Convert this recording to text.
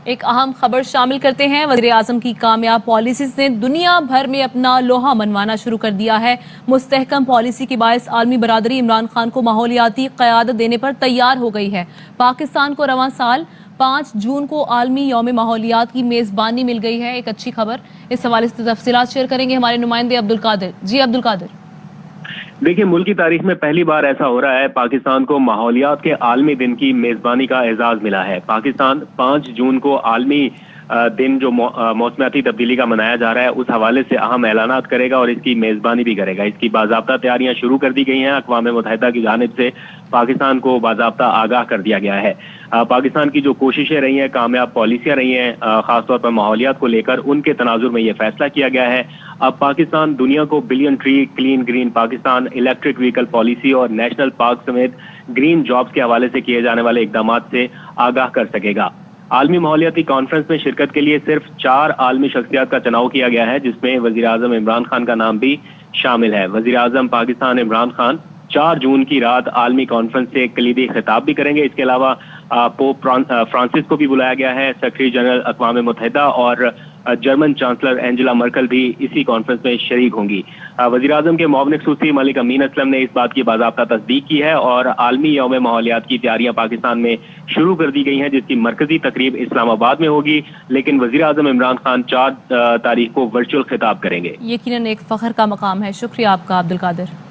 ایک اہم خبر شامل کرتے ہیں۔ وزیر اعظم کی کامیاب پالیسیز نے دنیا بھر میں اپنا لوہا منوانا شروع کر دیا ہے۔ مستحکم پالیسی کے باعث عالمی برادری عمران خان کو ماحولیاتی قیادت دینے پر تیار ہو گئی ہے۔ پاکستان کو رواں سال 5 جون کو عالمی یوم ماحولیات کی میزبانی مل گئی ہے۔ ایک اچھی خبر، اس حوالے سے تفصیلات شیئر کریں گے ہمارے نمائندے عبدالقادر۔ جی عبدالقادر۔ دیکھیں، ملک کی تاریخ میں پہلی بار ایسا ہو رہا ہے، پاکستان کو ماحولیات کے عالمی دن کی میزبانی کا اعزاز ملا ہے۔ پاکستان 5 جون کو عالمی دن جو موسمیاتی تبدیلی کا منایا جا رہا ہے، اس حوالے سے اہم اعلانات کرے گا اور اس کی میزبانی بھی کرے گا۔ اس کی باضابطہ تیاریاں شروع کر دی گئی ہیں۔ اقوام متحدہ کی جانب سے پاکستان کو باضابطہ آگاہ کر دیا گیا ہے۔ پاکستان کی جو کوششیں رہی ہیں، کامیاب پالیسیاں رہی ہیں، خاص طور پر ماحولیات کو لے کر، ان کے تناظر میں یہ فیصلہ کیا گیا ہے۔ اب پاکستان دنیا کو billion tree, clean green Pakistan, electric vehicle policy اور نیشنل پارک سمیت گرین جابز کے حوالے سے کیے جانے والے اقدامات سے آگاہ کر سکے گا۔ عالمی ماحولیاتی کانفرنس میں شرکت کے لیے صرف 4 عالمی شخصیات کا چناؤ کیا گیا ہے، جس میں وزیر اعظم عمران خان کا نام بھی شامل ہے۔ وزیر اعظم پاکستان عمران خان 4 جون کی رات عالمی کانفرنس سے کلیدی خطاب بھی کریں گے۔ اس کے علاوہ پوپ فرانسس کو بھی بلایا گیا ہے۔ سیکرٹری جنرل اقوام متحدہ اور جرمن چانسلر اینجلا مرکل بھی اسی کانفرنس میں شریک ہوں گی۔ وزیر اعظم کے معاون خصوصی ملک امین اسلم نے اس بات کی باضابطہ تصدیق کی ہے اور عالمی یوم ماحولیات کی تیاریاں پاکستان میں شروع کر دی گئی ہیں، جس کی مرکزی تقریب اسلام آباد میں ہوگی، لیکن وزیر اعظم عمران خان 4 تاریخ کو ورچوئل خطاب کریں گے۔ یقیناً ایک فخر کا مقام ہے۔ شکریہ آپ کا عبدالقادر۔